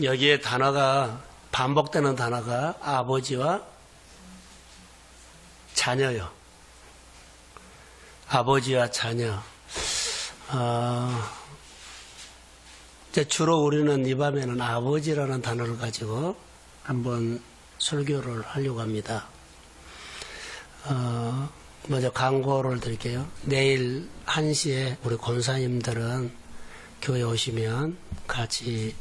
여기에 단어가 반복되는 단어가 아버지와 자녀요. 아버지와 자녀. 이제 주로 우리는 이 밤에는 아버지라는 단어를 가지고 한번 설교를 하려고 합니다. 먼저 광고를 드릴게요. 내일 1시에 우리 권사님들은 교회 오시면 같이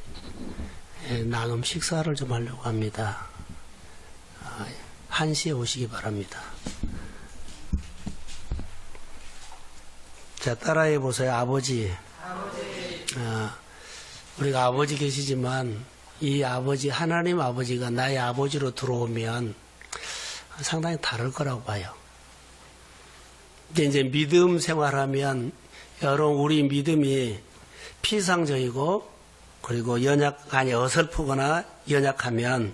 나눔 식사를 좀 하려고 합니다. 1시에 오시기 바랍니다. 자, 따라해 보세요. 아버지. 우리가 아버지 계시지만 이 아버지, 하나님 아버지가 나의 아버지로 들어오면 상당히 다를 거라고 봐요. 이제 믿음 생활하면 여러분 우리 믿음이 피상적이고 그리고 어설프거나 연약하면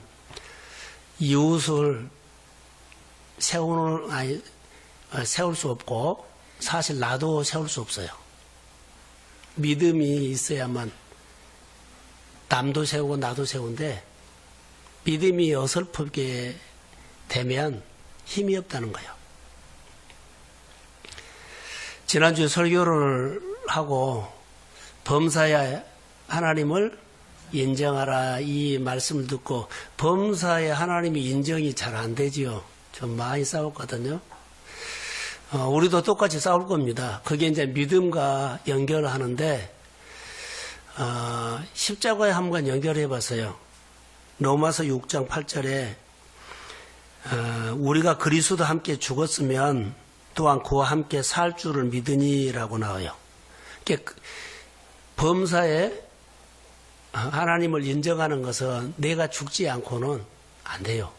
이웃을 세울 수 없고 사실 나도 세울 수 없어요. 믿음이 있어야만 남도 세우고 나도 세우는데 믿음이 어설프게 되면 힘이 없다는 거예요. 지난주에 설교를 하고 범사에 하나님을 인정하라 이 말씀을 듣고 범사에 하나님이 인정이 잘 안 되지요. 좀 많이 싸웠거든요. 우리도 똑같이 싸울 겁니다. 그게 이제 믿음과 연결을 하는데 십자가에 한번 연결해 봤어요. 로마서 6장 8절에 우리가 그리스도와 함께 죽었으면 또한 그와 함께 살 줄을 믿으니라고 나와요. 범사에 하나님을 인정하는 것은 내가 죽지 않고는 안 돼요.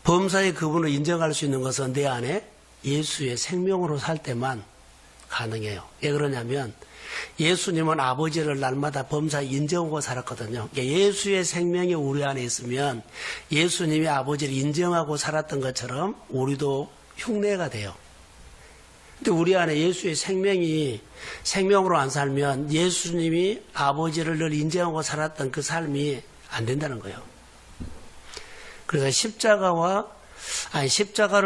범사에 그분을 인정할 수 있는 것은 내 안에 예수의 생명으로 살 때만 가능해요. 왜 그러냐면 예수님은 아버지를 날마다 범사에 인정하고 살았거든요. 예수의 생명이 우리 안에 있으면 예수님이 아버지를 인정하고 살았던 것처럼 우리도 흉내가 돼요. 근데 우리 안에 예수의 생명이 생명으로 안 살면 예수님이 아버지를 늘 인정하고 살았던 그 삶이 안 된다는 거예요. 그래서 십자가를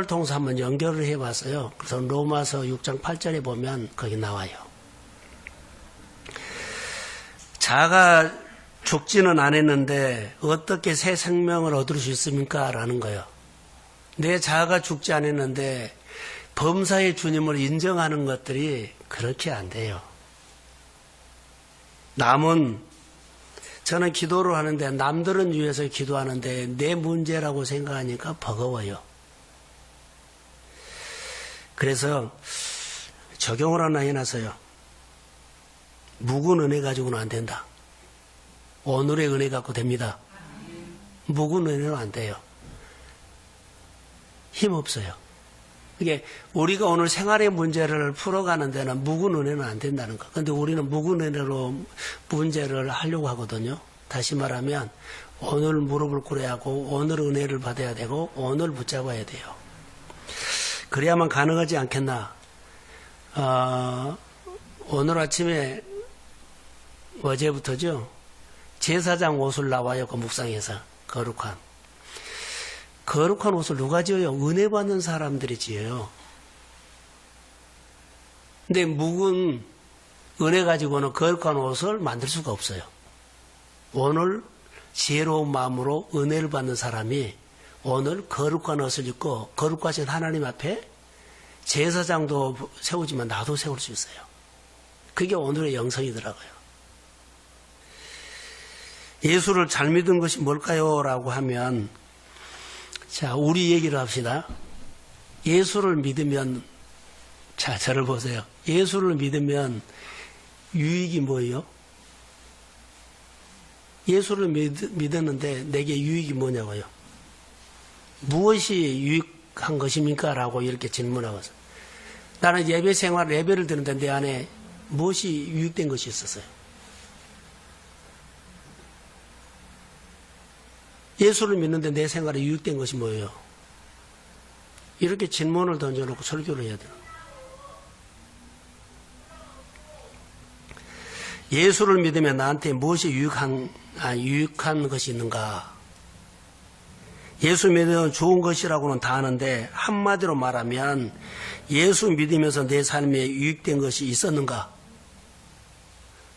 통해서 한번 연결을 해봤어요. 그래서 로마서 6장 8절에 보면 거기 나와요. 자가 죽지는 않았는데 어떻게 새 생명을 얻을 수 있습니까? 라는 거예요. 내 자가 죽지 않았는데 범사의 주님을 인정하는 것들이 그렇게 안 돼요. 저는 기도를 하는데 남들은 위해서 기도하는데 내 문제라고 생각하니까 버거워요. 그래서 적용을 하나 해놨어요. 묵은 은혜 가지고는 안 된다. 오늘의 은혜 갖고 됩니다. 묵은 은혜는 안 돼요. 힘없어요. 이게 우리가 오늘 생활의 문제를 풀어가는 데는 묵은 은혜는 안 된다는 거. 그런데 우리는 묵은 은혜로 문제를 하려고 하거든요. 다시 말하면 오늘 무릎을 꿇어야 하고 오늘 은혜를 받아야 되고 오늘 붙잡아야 돼요. 그래야만 가능하지 않겠나. 오늘 아침에 어제부터죠. 제사장 옷을 나와요. 그 묵상에서 거룩한 옷을 누가 지어요? 은혜 받는 사람들이 지어요. 근데 묵은 은혜 가지고는 거룩한 옷을 만들 수가 없어요. 오늘 지혜로운 마음으로 은혜를 받는 사람이 오늘 거룩한 옷을 입고 거룩하신 하나님 앞에 제사장도 세우지만 나도 세울 수 있어요. 그게 오늘의 영성이더라고요. 예수를 잘 믿은 것이 뭘까요? 라고 하면 자, 우리 얘기를 합시다. 예수를 믿으면, 자, 저를 보세요. 예수를 믿으면 유익이 뭐예요? 예수를 믿었는데 내게 유익이 뭐냐고요? 무엇이 유익한 것입니까? 라고 이렇게 질문하고서. 나는 예배 생활, 예배를 드는데 내 안에 무엇이 유익된 것이 있었어요? 예수를 믿는데 내 생활에 유익된 것이 뭐예요? 이렇게 질문을 던져놓고 설교를 해야 돼요. 예수를 믿으면 나한테 무엇이 유익한 것이 있는가? 예수 믿으면 좋은 것이라고는 다 아는데 한마디로 말하면 예수 믿으면서 내 삶에 유익된 것이 있었는가?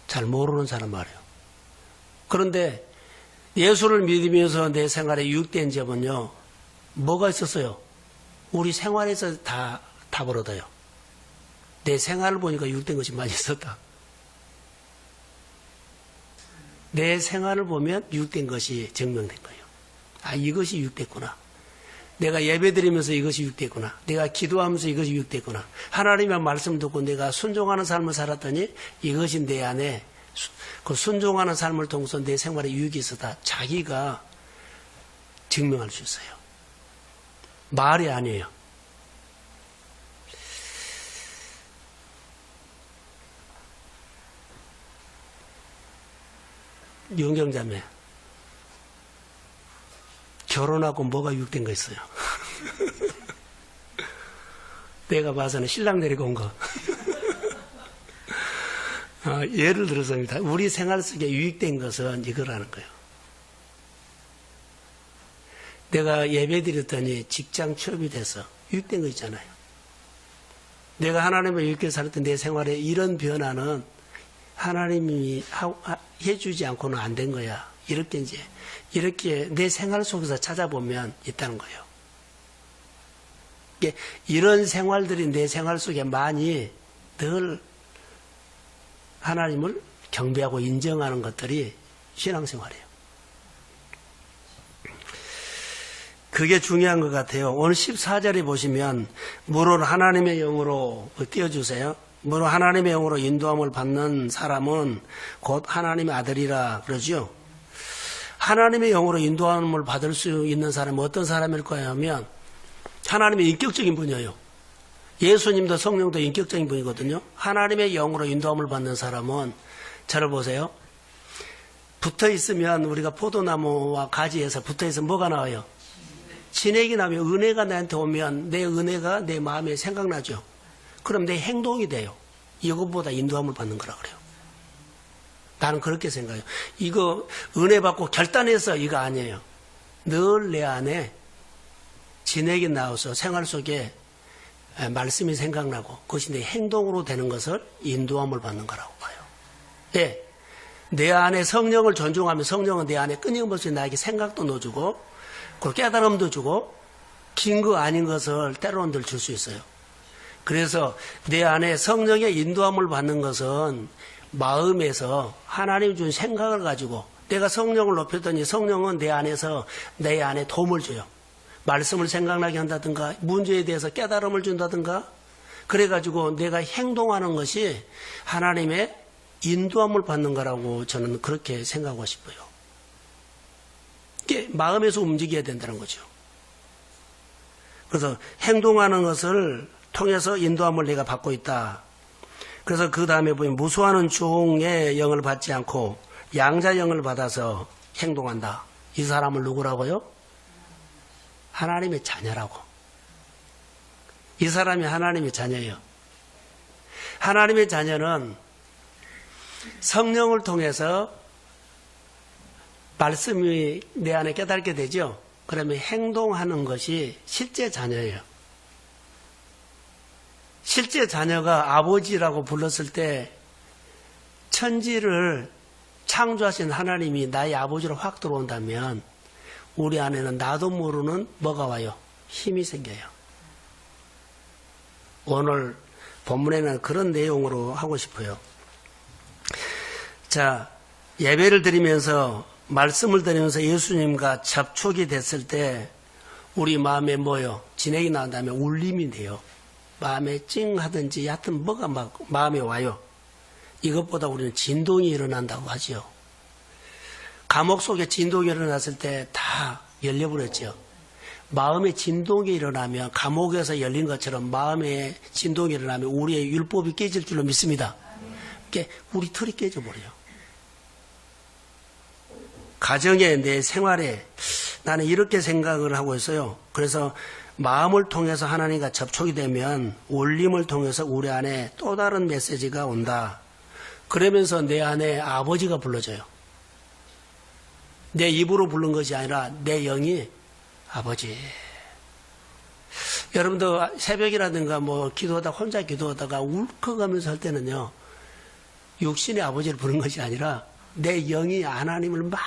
잘 모르는 사람 말이에요. 그런데 예수를 믿으면서 내 생활에 유익된 점은요, 뭐가 있었어요? 우리 생활에서 다 벌어져요. 내 생활을 보니까 유익된 것이 많이 있었다. 내 생활을 보면 유익된 것이 증명된 거예요. 아, 이것이 유익됐구나. 내가 예배드리면서 이것이 유익됐구나. 내가 기도하면서 이것이 유익됐구나. 하나님의 말씀 듣고 내가 순종하는 삶을 살았더니 이것이 내 안에 그 순종하는 삶을 통해서 내 생활에 유익이 있었다. 자기가 증명할 수 있어요. 말이 아니에요. 윤경자매, 결혼하고 뭐가 유익된 거 있어요? 내가 봐서는 신랑 데리고 온 거. 예를 들어서입니다. 우리 생활 속에 유익된 것은 이거라는 거예요. 내가 예배 드렸더니 직장 취업이 돼서 유익된 거 있잖아요. 내가 하나님의 유익하게 살았던 내 생활에 이런 변화는 하나님이 해주지 않고는 안 된 거야. 이렇게 내 생활 속에서 찾아보면 있다는 거예요. 이런 생활들이 내 생활 속에 많이 늘 하나님을 경배하고 인정하는 것들이 신앙생활이에요. 그게 중요한 것 같아요. 오늘 14절에 보시면 물론 하나님의 영으로 띄워주세요. 물론 하나님의 영으로 인도함을 받는 사람은 곧 하나님의 아들이라 그러죠. 하나님의 영으로 인도함을 받을 수 있는 사람은 어떤 사람일까요 하면 하나님의 인격적인 분이에요. 예수님도 성령도 인격적인 분이거든요. 하나님의 영으로 인도함을 받는 사람은 저를 보세요. 붙어있으면 우리가 포도나무와 가지에서 붙어있으면 뭐가 나와요? 진액이 나면 은혜가 나한테 오면 내 은혜가 내 마음에 생각나죠. 그럼 내 행동이 돼요. 이것보다 인도함을 받는 거라 그래요. 나는 그렇게 생각해요. 이거 은혜 받고 결단해서 이거 아니에요. 늘 내 안에 진액이 나와서 생활 속에 말씀이 생각나고 그것이 내 행동으로 되는 것을 인도함을 받는 거라고 봐요. 네. 내 안에 성령을 존중하면 성령은 내 안에 끊임없이 나에게 생각도 넣어주고 그리고 깨달음도 주고 긴 거 아닌 것을 때로는 줄 수 있어요. 그래서 내 안에 성령의 인도함을 받는 것은 마음에서 하나님 준 생각을 가지고 내가 성령을 높였더니 성령은 내 안에서 내 안에 도움을 줘요. 말씀을 생각나게 한다든가 문제에 대해서 깨달음을 준다든가 그래가지고 내가 행동하는 것이 하나님의 인도함을 받는 거라고 저는 그렇게 생각하고 싶어요. 이게 마음에서 움직여야 된다는 거죠. 그래서 행동하는 것을 통해서 인도함을 내가 받고 있다. 그래서 그 다음에 보면 무수하는 종의 영을 받지 않고 양자 영을 받아서 행동한다. 이 사람을 누구라고요? 하나님의 자녀라고. 이 사람이 하나님의 자녀예요. 하나님의 자녀는 성령을 통해서 말씀이 내 안에 깨닫게 되죠. 그러면 행동하는 것이 실제 자녀예요. 실제 자녀가 아버지라고 불렀을 때 천지를 창조하신 하나님이 나의 아버지로 확 들어온다면 우리 안에는 나도 모르는 뭐가 와요? 힘이 생겨요. 오늘 본문에는 그런 내용으로 하고 싶어요. 자, 예배를 드리면서 말씀을 드리면서 예수님과 접촉이 됐을 때 우리 마음에 뭐요? 진액이 나온 다음에 울림이 돼요. 마음에 찡하든지 하여튼 뭐가 막 마음에 와요. 이것보다 우리는 진동이 일어난다고 하죠. 감옥 속에 진동이 일어났을 때 다 열려버렸죠. 마음의 진동이 일어나면 감옥에서 열린 것처럼 마음의 진동이 일어나면 우리의 율법이 깨질 줄로 믿습니다. 우리 틀이 깨져버려요. 가정에 내 생활에 나는 이렇게 생각을 하고 있어요. 그래서 마음을 통해서 하나님과 접촉이 되면 울림을 통해서 우리 안에 또 다른 메시지가 온다. 그러면서 내 안에 아버지가 불러져요. 내 입으로 부른 것이 아니라 내 영이 아버지. 여러분도 새벽이라든가 뭐 기도하다가 혼자 기도하다가 울컥하면서 할 때는요, 육신의 아버지를 부른 것이 아니라 내 영이 하나님을 막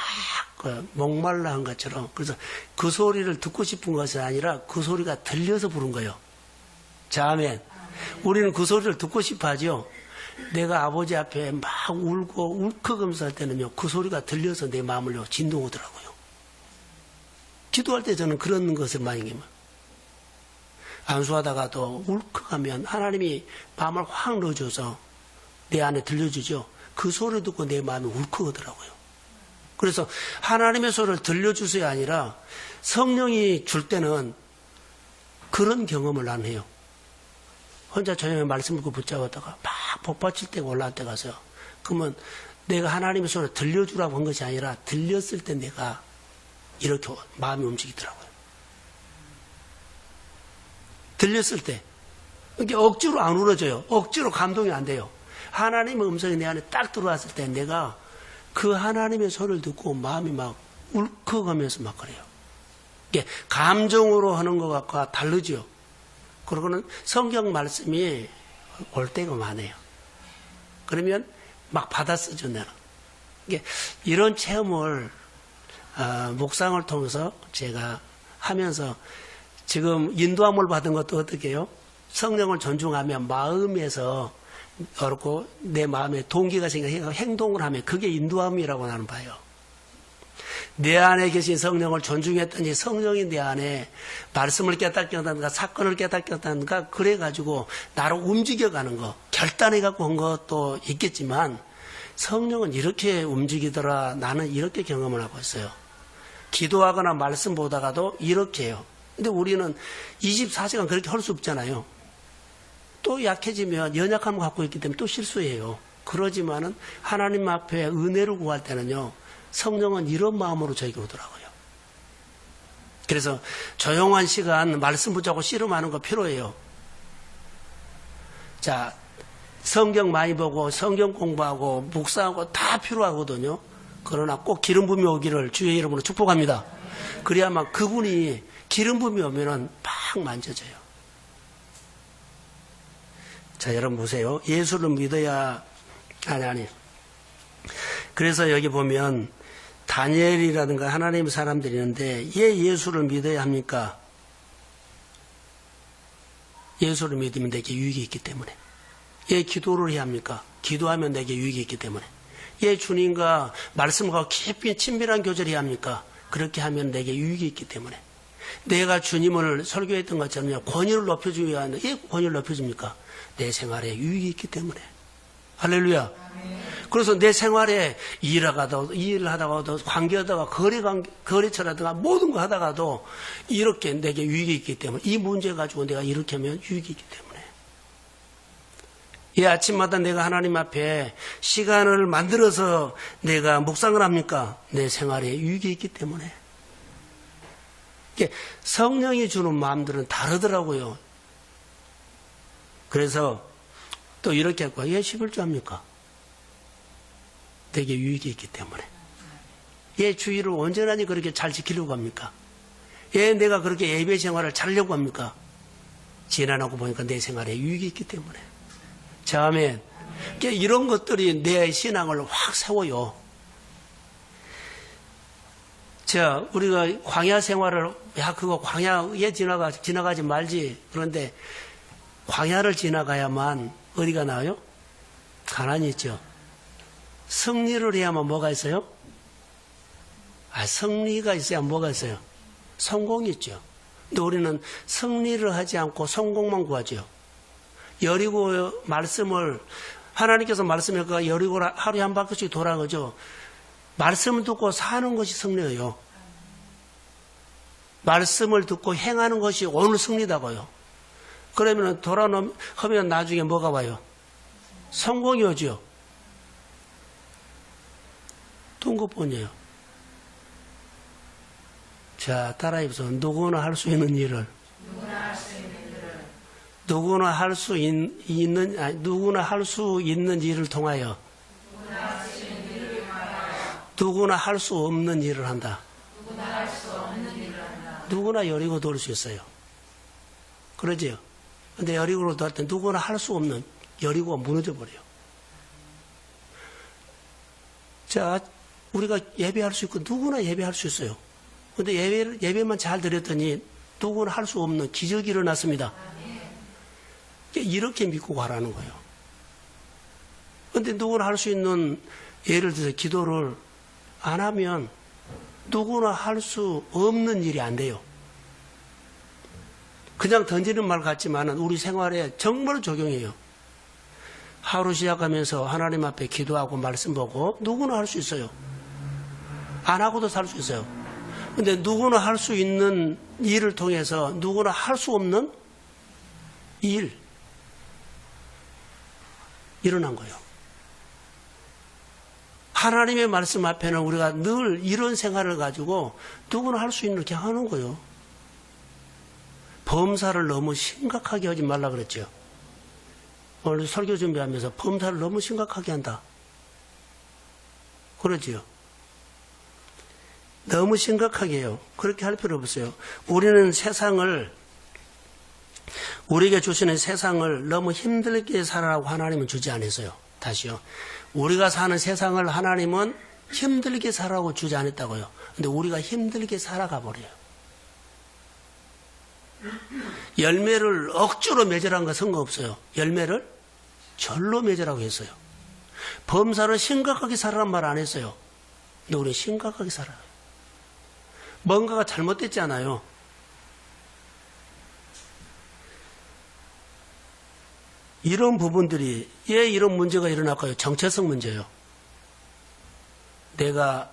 목말라 한 것처럼, 그래서 그 소리를 듣고 싶은 것이 아니라 그 소리가 들려서 부른 거예요. 자, 아멘. 우리는 그 소리를 듣고 싶어 하죠. 내가 아버지 앞에 막 울고 울컥하면서 할 때는요, 그 소리가 들려서 내 마음을요, 진동하더라고요. 기도할 때 저는 그런 것을 많이 해요. 안수하다가도 울컥하면 하나님이 마음을 확 넣어줘서 내 안에 들려주죠. 그 소리 듣고 내 마음이 울컥하더라고요. 그래서 하나님의 소리를 들려주셔야 아니라 성령이 줄 때는 그런 경험을 난 해요. 혼자 저녁에 말씀 듣고 붙잡았다가 막 복받칠 때가 올라올 때 가서요. 그러면 내가 하나님의 소리를 들려주라고 한 것이 아니라 들렸을 때 내가 이렇게 마음이 움직이더라고요. 들렸을 때. 이게 억지로 안 울어져요. 억지로 감동이 안 돼요. 하나님의 음성이 내 안에 딱 들어왔을 때 내가 그 하나님의 소리를 듣고 마음이 막 울컥하면서 막 그래요. 이게 감정으로 하는 것과 다르죠. 그러고는 성경 말씀이 올 때가 많아요. 그러면 막 받아쓰죠, 내가. 이게 이런 체험을 묵상을 통해서 제가 하면서 지금 인도함을 받은 것도 어떻게 해요? 성령을 존중하면 마음에서 그렇고 내 마음에 동기가 생겨 행동을 하면 그게 인도함이라고 나는 봐요. 내 안에 계신 성령을 존중했더니 성령이 내 안에 말씀을 깨닫겠다든가 사건을 깨닫겠다든가 그래가지고 나를 움직여가는 거, 결단해갖고 한 것도 있겠지만 성령은 이렇게 움직이더라. 나는 이렇게 경험을 하고 있어요. 기도하거나 말씀 보다가도 이렇게 해요. 근데 우리는 24시간 그렇게 할 수 없잖아요. 또 약해지면 연약함을 갖고 있기 때문에 또 실수해요. 그러지만은 하나님 앞에 은혜를 구할 때는요, 성령은 이런 마음으로 저에게 오더라고요. 그래서 조용한 시간 말씀 붙잡고 씨름하는 거 필요해요. 자, 성경 많이 보고 성경 공부하고 묵상하고 다 필요하거든요. 그러나 꼭 기름 부음이 오기를 주의 이름으로 축복합니다. 그래야만 그분이 기름 부음이 오면은 팍 만져져요. 자, 여러분 보세요. 예수를 믿어야 아니. 그래서 여기 보면 다니엘이라든가 하나님의 사람들이 있는데 왜 예수를 믿어야 합니까? 예수를 믿으면 내게 유익이 있기 때문에. 왜 기도를 해야 합니까? 기도하면 내게 유익이 있기 때문에. 왜 주님과 말씀과 깊이 친밀한 교제를 해야 합니까? 그렇게 하면 내게 유익이 있기 때문에. 내가 주님을 설교했던 것처럼요, 권위를 높여주기 위한, 왜 권위를 높여줍니까? 내 생활에 유익이 있기 때문에. 할렐루야. 그래서 내 생활에 일을 하다가도 관계하다가 거래처라든가 모든 거 하다가도 이렇게 내게 유익이 있기 때문에, 이 문제 가지고 내가 이렇게 하면 유익이 있기 때문에. 이 아침마다 내가 하나님 앞에 시간을 만들어서 내가 묵상을 합니까? 내 생활에 유익이 있기 때문에. 성령이 주는 마음들은 다르더라고요. 그래서 또 이렇게 할까? 왜 11조 합니까? 되게 유익이 있기 때문에. 왜 주의를 온전하니 그렇게 잘 지키려고 합니까? 왜 내가 그렇게 예배 생활을 잘하려고 합니까? 지나고 보니까 내 생활에 유익이 있기 때문에. 자, 아멘. 이런 것들이 내 신앙을 확 세워요. 자, 우리가 광야 생활을, 그거 광야에 지나가지 말지. 그런데 광야를 지나가야만 어디가 나와요? 가난이 있죠. 승리를 해야만 뭐가 있어요? 승리가 있어야 뭐가 있어요? 성공이 있죠. 근데 우리는 승리를 하지 않고 성공만 구하죠. 여리고 말씀을, 하나님께서 말씀하니까 여리고 하루에 한 바퀴씩 돌아가죠. 말씀을 듣고 사는 것이 승리예요. 말씀을 듣고 행하는 것이 오늘 승리다고요. 그러면 돌아오면 나중에 뭐가 와요? 성공이 오죠. 뜬것뿐이에요. 자, 따라해보세요. 누구나 할 수 있는 일을. 누구나 할 수 있는 일을 통하여 누구나 할 수 없는 일을 한다. 누구나 여리고 돌 수 있어요. 그러지요? 근데 여리고로 돌 때 누구나 할 수 없는 여리고가 무너져 버려요. 자, 우리가 예배할 수 있고 누구나 예배할 수 있어요. 근데 예배만 잘 드렸더니 누구나 할 수 없는 기적이 일어났습니다. 이렇게 믿고 가라는 거예요. 근데 누구나 할 수 있는, 예를 들어서 기도를 안 하면 누구나 할 수 없는 일이 안 돼요. 그냥 던지는 말 같지만 우리 생활에 정말 적용해요. 하루 시작하면서 하나님 앞에 기도하고 말씀 보고 누구나 할 수 있어요. 안 하고도 살 수 있어요. 근데 누구나 할 수 있는 일을 통해서 누구나 할 수 없는 일 일어난 거예요. 하나님의 말씀 앞에는 우리가 늘 이런 생활을 가지고 누구나 할 수 있는 이렇게 하는 거예요. 범사를 너무 심각하게 하지 말라 그랬죠. 오늘 설교 준비하면서 범사를 너무 심각하게 한다. 그러지요. 너무 심각하게 해요. 그렇게 할 필요 없어요. 우리는 우리에게 주시는 세상을 너무 힘들게 살아라고 하나님은 주지 않았어요. 다시요. 우리가 사는 세상을 하나님은 힘들게 살아라고 주지 않았다고요. 근데 우리가 힘들게 살아가 버려요. 열매를 억지로 맺으라는 건 상관없어요. 열매를 절로 맺으라고 했어요. 범사를 심각하게 살아란 말 안 했어요. 근데 우리는 심각하게 살아요. 뭔가가 잘못됐잖아요. 이런 부분들이 왜 이런 문제가 일어날까요? 정체성 문제예요. 내가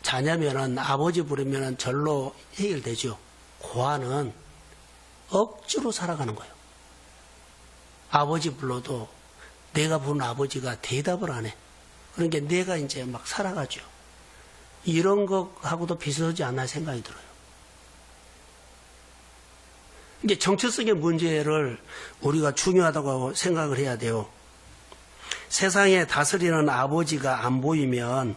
자녀면은 아버지 부르면은 절로 해결되죠. 고아는 억지로 살아가는 거예요. 아버지 불러도 내가 부른 아버지가 대답을 안 해. 그러니까 내가 이제 막 살아가죠. 이런 것하고도 비슷하지 않나 생각이 들어요. 이게 정체성의 문제를 우리가 중요하다고 생각을 해야 돼요. 세상에 다스리는 아버지가 안 보이면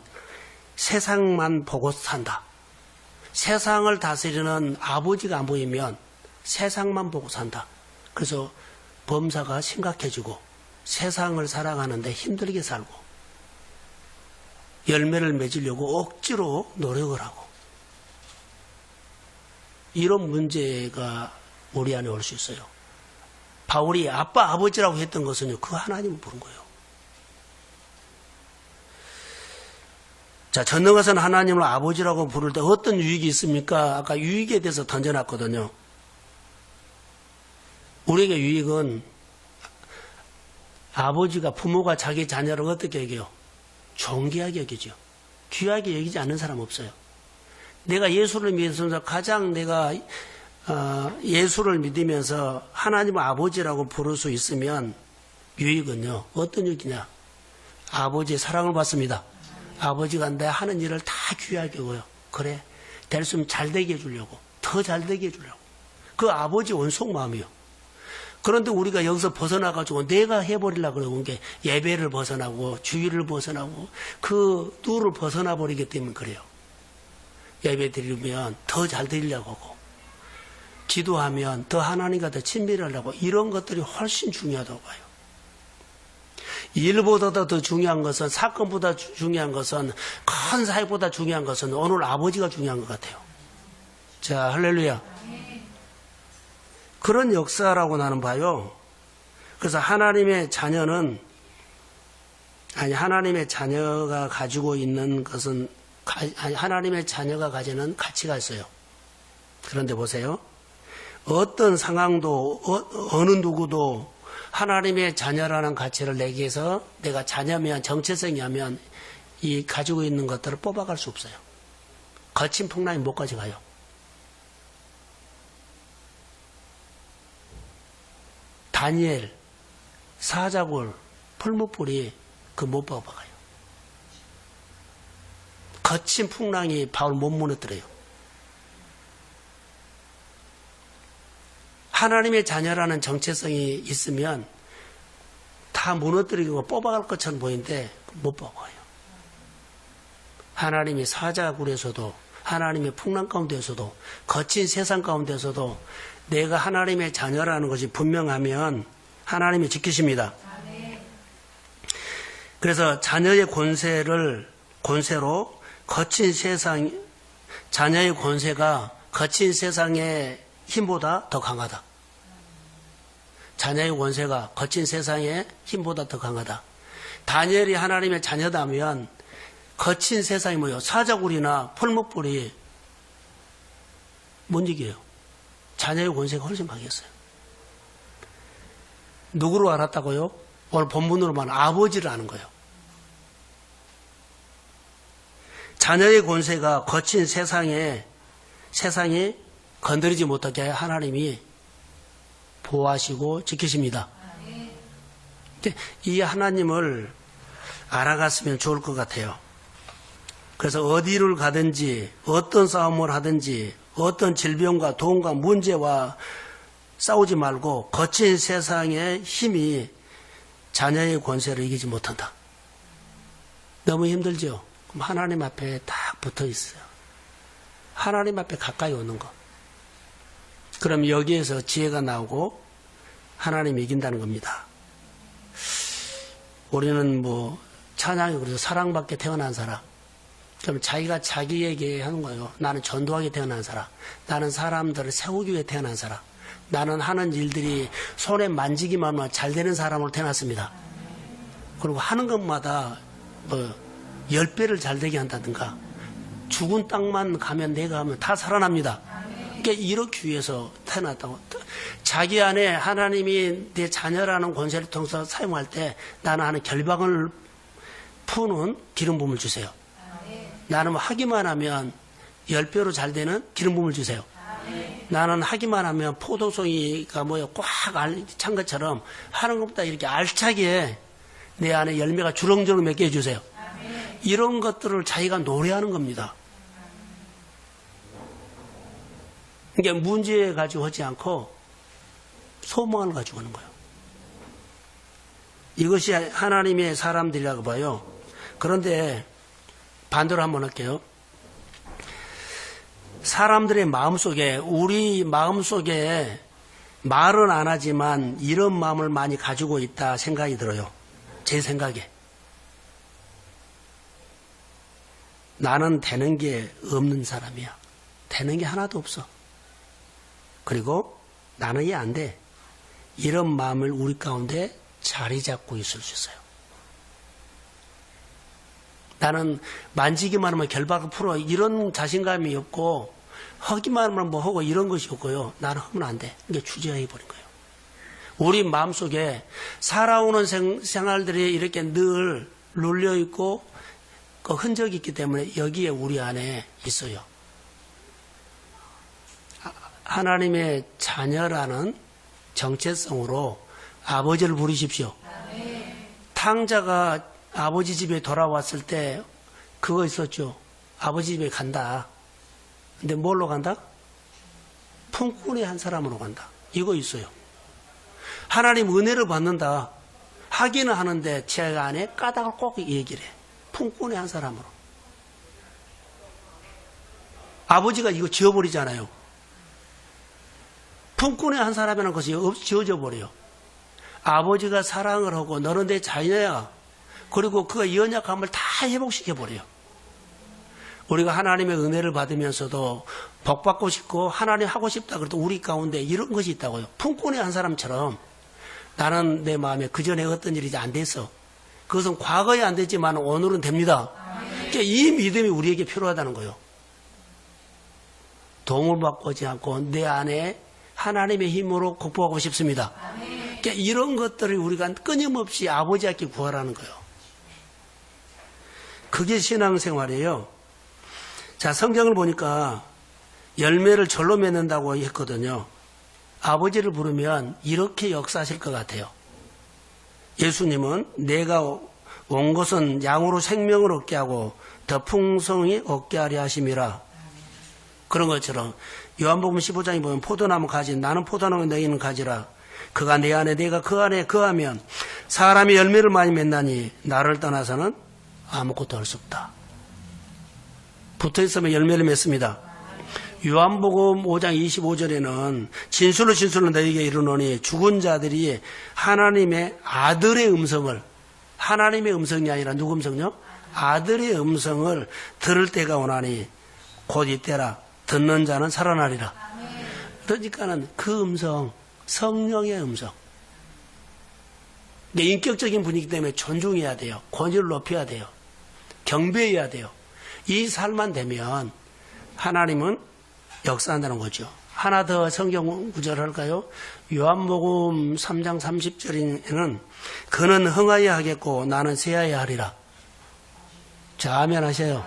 세상만 보고 산다. 세상을 다스리는 아버지가 안 보이면 세상만 보고 산다. 그래서 범사가 심각해지고 세상을 살아가는데 힘들게 살고 열매를 맺으려고 억지로 노력을 하고 이런 문제가 우리 안에 올 수 있어요. 바울이 아빠 아버지라고 했던 것은요, 그 하나님을 부른 거예요. 자, 전능하신 하나님을 아버지라고 부를 때 어떤 유익이 있습니까? 아까 유익에 대해서 던져놨거든요. 우리에게 유익은 아버지가 부모가 자기 자녀를 어떻게 여겨요? 존귀하게 여기죠. 귀하게 여기지 않는 사람 없어요. 내가 예수를 믿으면서 가장 내가 예수를 믿으면서 하나님을 아버지라고 부를 수 있으면 유익은요. 어떤 유익이냐? 아버지의 사랑을 받습니다. 아버지가 내 하는 일을 다 귀하게 여겨요. 그래, 될 수 있으면 잘 되게 해주려고, 더 잘 되게 해주려고. 그 아버지 원속 마음이요. 그런데 우리가 여기서 벗어나가지고 내가 해버리려고 그러는 게 예배를 벗어나고 주의를 벗어나고 그 룰을 벗어나 버리기 때문에 그래요. 예배 드리면 더 잘 드리려고 하고 기도하면 더 하나님과 더 친밀하려고 이런 것들이 훨씬 중요하다고 봐요. 일보다 더 중요한 것은 사건보다 중요한 것은 큰 사역보다 중요한 것은 오늘 아버지가 중요한 것 같아요. 자, 할렐루야. 그런 역사라고 나는 봐요. 그래서 하나님의 자녀가 가지고 있는 것은 하나님의 자녀가 가지는 가치가 있어요. 그런데 보세요. 어떤 상황도 어느 누구도 하나님의 자녀라는 가치를 내기 위해서 내가 자녀면 정체성이면 이 가지고 있는 것들을 뽑아갈 수 없어요. 거친 풍랑이 못 가져가요. 다니엘, 사자굴, 풀무불이 그 못 뽑아가요. 거친 풍랑이 바울 못 무너뜨려요. 하나님의 자녀라는 정체성이 있으면 다 무너뜨리고 뽑아갈 것처럼 보이는데 못 뽑아요. 하나님이 사자굴에서도 하나님의 풍랑 가운데서도 거친 세상 가운데서도 내가 하나님의 자녀라는 것이 분명하면 하나님이 지키십니다. 그래서 자녀의 권세로 거친 세상, 자녀의 권세가 거친 세상의 힘보다 더 강하다. 자녀의 권세가 거친 세상의 힘보다 더 강하다. 다니엘이 하나님의 자녀다면 거친 세상이 뭐예요? 사자굴이나 풀무불이 못 이겨요. 자녀의 권세가 훨씬 강했어요. 누구로 알았다고요? 오늘 본문으로 말하면 아버지를 아는 거예요. 자녀의 권세가 거친 세상이 건드리지 못하게 하나님이 보호하시고 지키십니다. 이 하나님을 알아갔으면 좋을 것 같아요. 그래서 어디를 가든지 어떤 싸움을 하든지 어떤 질병과 돈과 문제와 싸우지 말고 거친 세상의 힘이 자녀의 권세를 이기지 못한다. 너무 힘들죠? 그럼 하나님 앞에 딱 붙어 있어요. 하나님 앞에 가까이 오는 거. 그럼 여기에서 지혜가 나오고 하나님이 이긴다는 겁니다. 우리는 찬양이 그래서 사랑받게 태어난 사람. 그럼 자기가 자기에게 하는 거예요. 나는 전도하게 태어난 사람. 나는 사람들을 세우기 위해 태어난 사람. 나는 하는 일들이 손에 만지기만 하면 잘 되는 사람으로 태어났습니다. 그리고 하는 것마다 10배를 잘 되게 한다든가 죽은 땅만 가면 내가 하면 다 살아납니다. 그러니까 이렇게 위해서 태어났다고. 자기 안에 하나님이 내 자녀라는 권세를 통해서 사용할 때 나는 하는 결박을 푸는 기름 부음을 주세요. 나는 하기만 하면 10배로 잘 되는 기름 부음을 주세요. 나는 하기만 하면 포도송이가 꽉 찬 것처럼 하는 것보다 이렇게 알차게 내 안에 열매가 주렁주렁 맺게 해주세요. 이런 것들을 자기가 노래하는 겁니다. 그러니까 문제 가지고 하지 않고 소망을 가지고 하는 거예요. 이것이 하나님의 사람들이라고 봐요. 그런데 반대로 한번 할게요. 사람들의 마음속에, 우리 마음속에 말은 안 하지만 이런 마음을 많이 가지고 있다 생각이 들어요. 제 생각에. 나는 되는 게 없는 사람이야. 되는 게 하나도 없어. 그리고 나는 이게 안 돼. 이런 마음을 우리 가운데 자리 잡고 있을 수 있어요. 나는 만지기만 하면 결박을 풀어. 이런 자신감이 없고 하기만 하면 하고 이런 것이 없고요. 나는 하면 안 돼. 이게 주저해버린 거예요. 우리 마음속에 살아오는 생활들이 이렇게 늘 눌려있고 그 흔적이 있기 때문에 여기에 우리 안에 있어요. 하나님의 자녀라는 정체성으로 아버지를 부르십시오. 탕자가 아버지 집에 돌아왔을 때 그거 있었죠. 아버지 집에 간다. 근데 뭘로 간다? 품꾼의 한 사람으로 간다. 이거 있어요. 하나님 은혜를 받는다. 하기는 하는데 제 안에 까닭을 꼭 얘기를 해. 품꾼의 한 사람으로. 아버지가 이거 지어버리잖아요. 품꾼의 한 사람이라는 것이 지어져 버려요. 아버지가 사랑을 하고 너는 내 자녀야. 그리고 그 연약함을 다 회복시켜버려요. 우리가 하나님의 은혜를 받으면서도 복받고 싶고 하나님 하고 싶다 그래도 우리 가운데 이런 것이 있다고요. 품꾼의 한 사람처럼 나는 내 마음에 그전에 어떤 일이 안 됐어. 그것은 과거에 안 됐지만 오늘은 됩니다. 그러니까 이 믿음이 우리에게 필요하다는 거예요. 도움을 받고 오지 않고 내 안에 하나님의 힘으로 극복하고 싶습니다. 그러니까 이런 것들을 우리가 끊임없이 아버지께 구하라는 거예요. 그게 신앙생활이에요. 자, 성경을 보니까 열매를 절로 맺는다고 했거든요. 아버지를 부르면 이렇게 역사하실 것 같아요. 예수님은 내가 온 것은 양으로 생명을 얻게 하고 더 풍성히 얻게 하려 하심이라. 그런 것처럼 요한복음 15장에 보면 포도나무 가지 나는 포도나무 너희는 가지라. 그가 내 안에 내가 그 안에 거하면 사람이 열매를 많이 맺나니 나를 떠나서는 아무것도 할 수 없다. 붙어있으면 열매를 맺습니다. 요한복음 5장 25절에는 진술로 너희에게 이르노니 죽은 자들이 하나님의 아들의 음성을, 하나님의 음성이 아니라 누구 음성요? 아들의 음성을 들을 때가 오나니 곧 이때라. 듣는 자는 살아나리라. 그러니까는 그 음성, 성령의 음성. 인격적인 분위기 때문에 존중해야 돼요. 권위를 높여야 돼요. 경배해야 돼요. 이 삶만 되면 하나님은 역사한다는 거죠. 하나 더 성경 구절 할까요? 요한복음 3장 30절에는 그는 흥하여 하겠고 나는 쇠하여 하리라. 자, 아멘 하세요.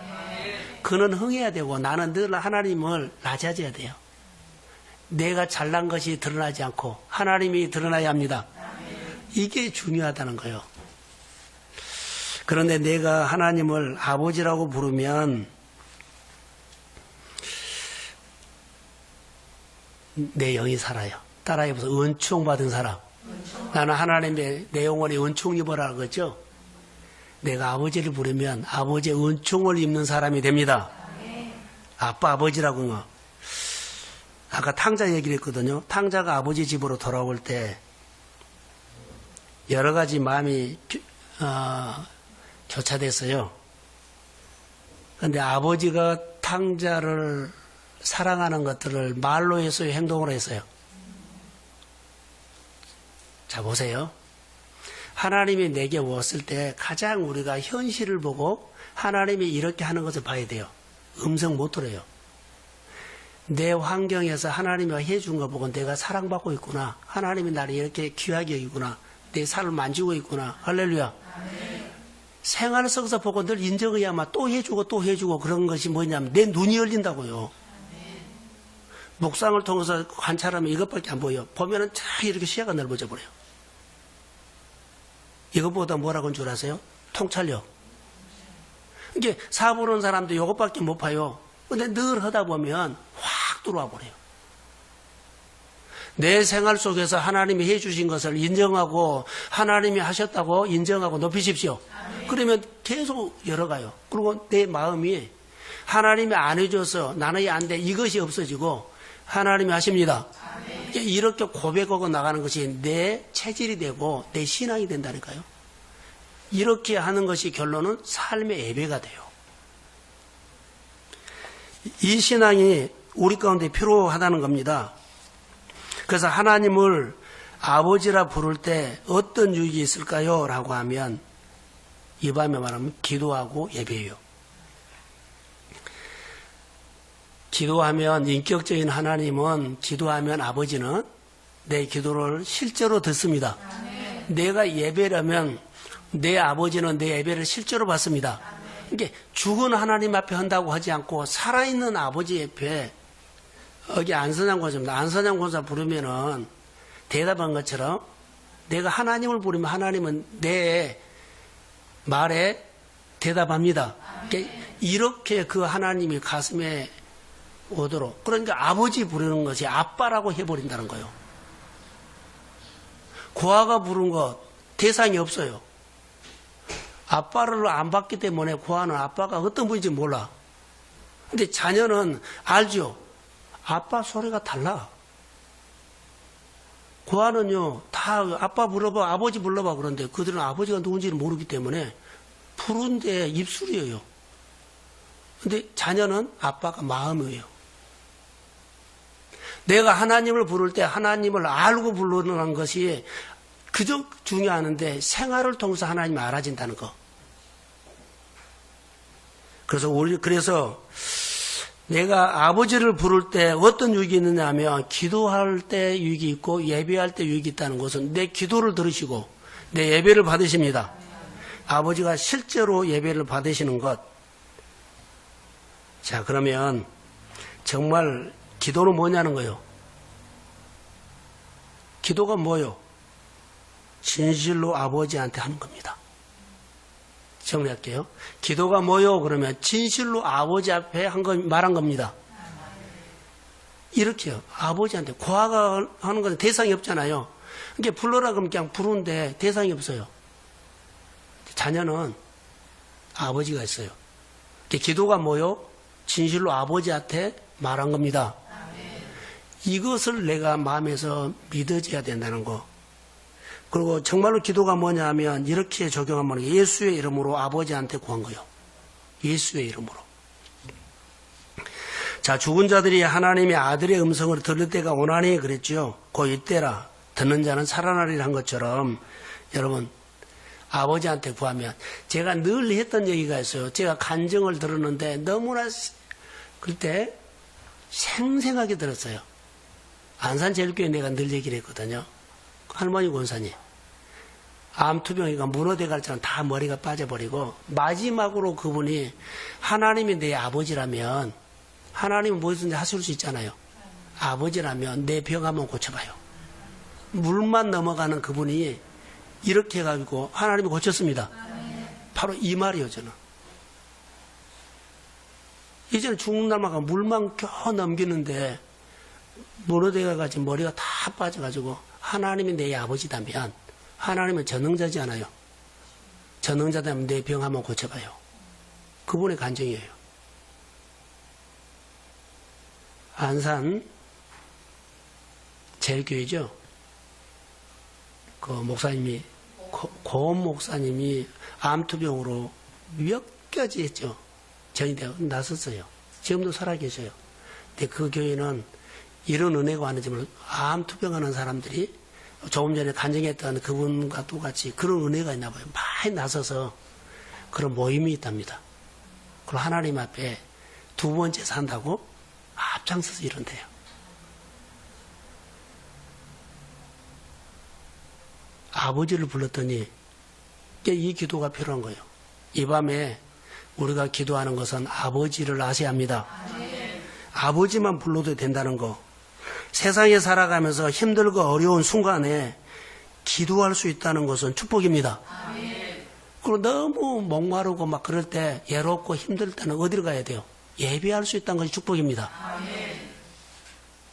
그는 흥해야 되고 나는 늘 하나님을 낮아져야 돼요. 내가 잘난 것이 드러나지 않고 하나님이 드러나야 합니다. 이게 중요하다는 거예요. 그런데 내가 하나님을 아버지라고 부르면 내 영이 살아요. 따라해보세요. 은총 받은 사람. 나는 하나님의 내 영혼에 은총 입어라는 거죠. 내가 아버지를 부르면 아버지의 은총을 입는 사람이 됩니다. 아빠 아버지라고. 아까 탕자 얘기를 했거든요. 탕자가 아버지 집으로 돌아올 때 여러 가지 마음이 교차됐어요. 그런데 아버지가 탕자를 사랑하는 것들을 말로 해서요, 행동으로 했어요. 자, 보세요. 하나님이 내게 왔을 때 가장 우리가 현실을 보고 하나님이 이렇게 하는 것을 봐야 돼요. 음성 못 들어요. 내 환경에서 하나님이 해준 거 보고 내가 사랑받고 있구나. 하나님이 나를 이렇게 귀하게 여기구나. 내 살을 만지고 있구나. 할렐루야. 생활 속에서 보고 늘 인정해야만 또 해주고 그런 것이 뭐냐면 내 눈이 열린다고요. 묵상을 통해서 관찰하면 이것밖에 안 보여. 보면은 쫙 이렇게 시야가 넓어져 버려요. 이것보다 뭐라고 한 줄 아세요? 통찰력. 이게 사보는 사람도 이것밖에 못 봐요. 근데 늘 하다 보면 확 들어와 버려요. 내 생활 속에서 하나님이 해주신 것을 인정하고 하나님이 하셨다고 인정하고 높이십시오. 그러면 계속 열어가요. 그리고 내 마음이 하나님이 안 해줘서 나는 안 돼. 이것이 없어지고 하나님이 하십니다. 이렇게 고백하고 나가는 것이 내 체질이 되고 내 신앙이 된다니까요. 이렇게 하는 것이 결론은 삶의 예배가 돼요. 이 신앙이 우리 가운데 필요하다는 겁니다. 그래서 하나님을 아버지라 부를 때 어떤 유익이 있을까요? 라고 하면 이 밤에 말하면 기도하고 예배예요. 기도하면 인격적인 하나님은 기도하면 아버지는 내 기도를 실제로 듣습니다. 내가 예배라면 내 아버지는 내 예배를 실제로 받습니다. 이게 죽은 하나님 앞에 한다고 하지 않고 살아있는 아버지 옆에 여기 안선양 권사입니다. 안선양 권사 부르면은 대답한 것처럼 내가 하나님을 부르면 하나님은 내 말에 대답합니다. 이렇게 그 하나님이 가슴에 오도록. 그러니까 아버지 부르는 것이 아빠라고 해버린다는 거예요. 고아가 부른 것 대상이 없어요. 아빠를 안 봤기 때문에 고아는 아빠가 어떤 분인지 몰라. 근데 자녀는 알죠. 아빠 소리가 달라. 고아는요, 다 아빠 불러봐, 아버지 불러봐 그런데 그들은 아버지가 누군지를 모르기 때문에 부른데 입술이에요. 근데 자녀는 아빠가 마음이에요. 내가 하나님을 부를 때 하나님을 알고 부르는 것이 그저 중요한데 생활을 통해서 하나님이 알아진다는 거. 그래서 내가 아버지를 부를 때 어떤 유익이 있느냐 하면 기도할 때 유익이 있고 예배할 때 유익이 있다는 것은 내 기도를 들으시고 내 예배를 받으십니다. 아버지가 실제로 예배를 받으시는 것. 자, 그러면 정말 기도는 뭐냐는 거예요. 기도가 뭐요? 진실로 아버지한테 하는 겁니다. 정리할게요. 기도가 뭐요? 그러면 진실로 아버지 앞에 말한 겁니다. 이렇게요. 아버지한테. 고아가 하는 건 대상이 없잖아요. 그러니까 불러라 그러면 그냥 부르는데 대상이 없어요. 자녀는 아버지가 있어요. 기도가 뭐요? 진실로 아버지한테 말한 겁니다. 이것을 내가 마음에서 믿어져야 된다는 거. 그리고 정말로 기도가 뭐냐 하면 이렇게 적용하면 예수의 이름으로 아버지한테 구한 거예요. 예수의 이름으로. 자, 죽은 자들이 하나님의 아들의 음성을 들을 때가 오나니 그랬죠. 곧 이때라. 듣는 자는 살아나리라 한 것처럼 여러분 아버지한테 구하면, 제가 늘 했던 얘기가 있어요. 제가 간증을 들었는데 너무나 그때 생생하게 들었어요. 안산제일교회 내가 늘 얘기를 했거든요. 할머니 권사님, 암투병이가 문어대 갈처럼 다 머리가 빠져버리고 마지막으로 그분이 하나님이 내 아버지라면, 하나님은 뭐든지 하실 수 있잖아요. 아버지라면 내 병 한번 고쳐봐요. 물만 넘어가는 그분이 이렇게 해가지고 하나님이 고쳤습니다. 바로 이 말이에요. 저는 이제는 죽는 날마다 물만 겨우 넘기는데 문어대가 가지고 머리가 다 빠져가지고 하나님이 내 아버지다면, 하나님은 전능자지 않아요. 전능자다면 내 병 한번 고쳐봐요. 그분의 간증이에요. 안산 제일교회죠. 그 목사님이, 고원 목사님이 암투병으로 몇 가지 했죠. 전이되어 나섰어요. 지금도 살아계셔요. 근데 그 교회는 이런 은혜가 왔는지 몰라요. 암투병하는 사람들이 조금 전에 간증했던 그분과 똑같이 그런 은혜가 있나 봐요. 많이 나서서 그런 모임이 있답니다. 그리고 하나님 앞에 두 번째 산다고 앞장서서 이런대요. 아버지를 불렀더니 이 기도가 필요한 거예요. 이 밤에 우리가 기도하는 것은 아버지를 아셔야 합니다. 아버지만 불러도 된다는 거. 세상에 살아가면서 힘들고 어려운 순간에 기도할 수 있다는 것은 축복입니다. 그리고 너무 목마르고 막 그럴 때, 외롭고 힘들 때는 어디로 가야 돼요? 예배할 수 있다는 것이 축복입니다.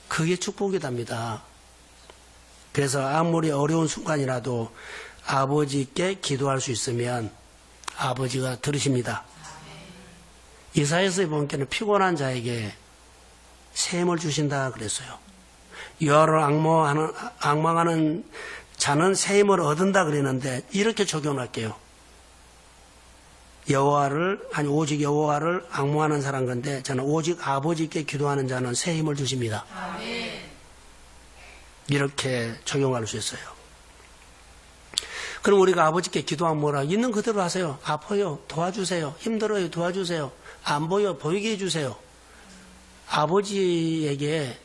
그게 축복이답니다. 그래서 아무리 어려운 순간이라도 아버지께 기도할 수 있으면 아버지가 들으십니다. 이사야서에 보니까 피곤한 자에게 샘을 주신다 그랬어요. 여호와를 앙망하는 자는 샘을 얻은다 그랬는데, 이렇게 적용할게요. 오직 여호와를 앙망하는 사람 건데, 저는 오직 아버지께 기도하는 자는 새 힘을 주십니다. 이렇게 적용할 수 있어요. 그럼 우리가 아버지께 기도하면 뭐라? 있는 그대로 하세요. 아파요, 도와주세요. 힘들어요, 도와주세요. 안 보여, 보이게 해주세요. 아버지에게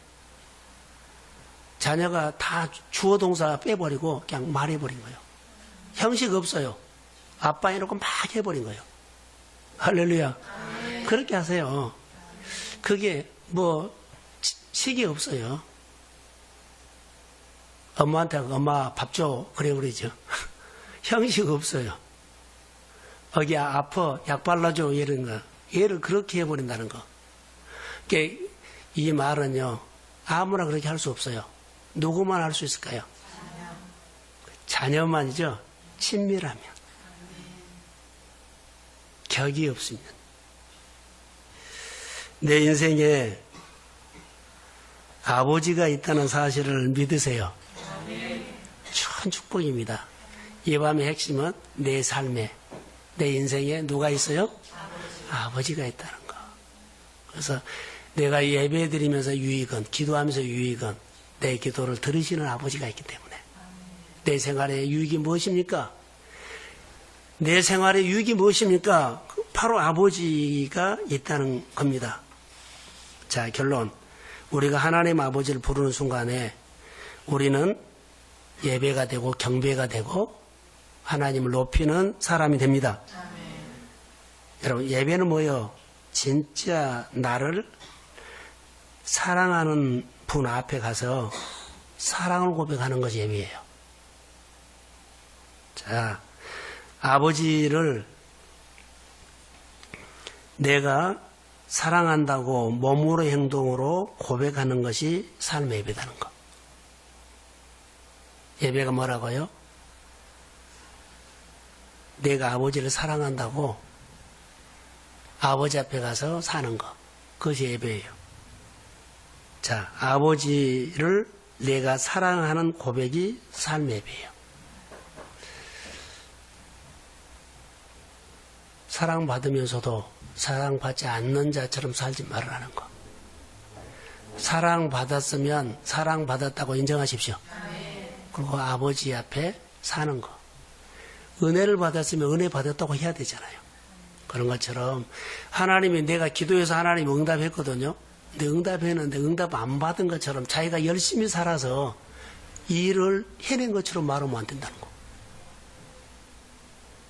자녀가 다 주어 동사 빼버리고 그냥 말해버린 거예요. 형식 없어요. 아빠 해놓고 막 해버린 거예요. 할렐루야. 그렇게 하세요. 그게 뭐 식이 없어요. 엄마한테 엄마 밥 줘 그래 버리죠. 형식 없어요. 거기 아파 약 발라줘 이런 거. 얘를 그렇게 해버린다는 거. 이 말은요, 아무나 그렇게 할 수 없어요. 누구만 할 수 있을까요? 자녀만이죠. 친밀하면. 격이 없으면. 내 인생에 아버지가 있다는 사실을 믿으세요. 큰 축복입니다. 이 밤의 핵심은 내 삶에, 내 인생에 누가 있어요? 아버지가 있다는 거. 그래서 내가 예배 드리면서 유익은, 기도하면서 유익은 내 기도를 들으시는 아버지가 있기 때문에. 내 생활의 유익이 무엇입니까? 내 생활의 유익이 무엇입니까? 바로 아버지가 있다는 겁니다. 자, 결론. 우리가 하나님 아버지를 부르는 순간에 우리는 예배가 되고 경배가 되고 하나님을 높이는 사람이 됩니다. 여러분, 예배는 뭐예요? 진짜 나를 사랑하는 분 앞에 가서 사랑을 고백하는 것이 예배예요. 자, 아버지를 내가 사랑한다고 몸으로 행동으로 고백하는 것이 삶의 예배다는 것. 예배가 뭐라고요? 내가 아버지를 사랑한다고 아버지 앞에 가서 사는 것. 그것이 예배예요. 자, 아버지를 내가 사랑하는 고백이 삶의 예배예요. 사랑받으면서도 사랑받지 않는 자처럼 살지 말라는 거. 사랑받았으면 사랑받았다고 인정하십시오. 그리고 아버지 앞에 사는 거. 은혜를 받았으면 은혜 받았다고 해야 되잖아요. 그런 것처럼 하나님이 내가 기도해서 하나님이 응답했거든요. 근데 응답했는데 응답 안 받은 것처럼 자기가 열심히 살아서 일을 해낸 것처럼 말하면 안 된다는 거.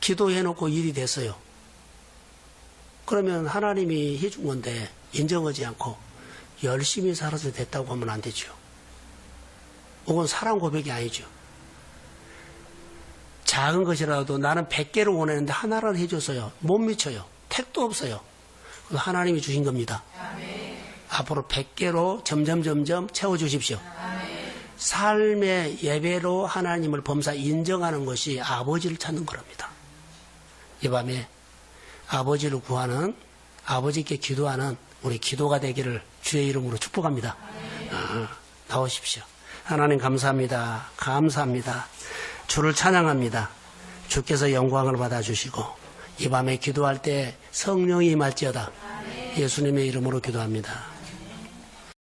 기도해놓고 일이 됐어요. 그러면 하나님이 해준 건데 인정하지 않고 열심히 살아서 됐다고 하면 안 되죠. 그건 사랑 고백이 아니죠. 작은 것이라도 나는 100개를 원했는데 하나를 해줬어요. 못 미쳐요. 택도 없어요. 하나님이 주신 겁니다. 아멘. 앞으로 100개로 점점 채워주십시오. 아멘. 삶의 예배로 하나님을 범사 인정하는 것이 아버지를 찾는 거랍니다. 이 밤에 아버지를 구하는, 아버지께 기도하는 우리 기도가 되기를 주의 이름으로 축복합니다. 나오십시오. 하나님 감사합니다. 감사합니다. 주를 찬양합니다. 주께서 영광을 받아주시고 이 밤에 기도할 때 성령이 임할지어다. 예수님의 이름으로 기도합니다.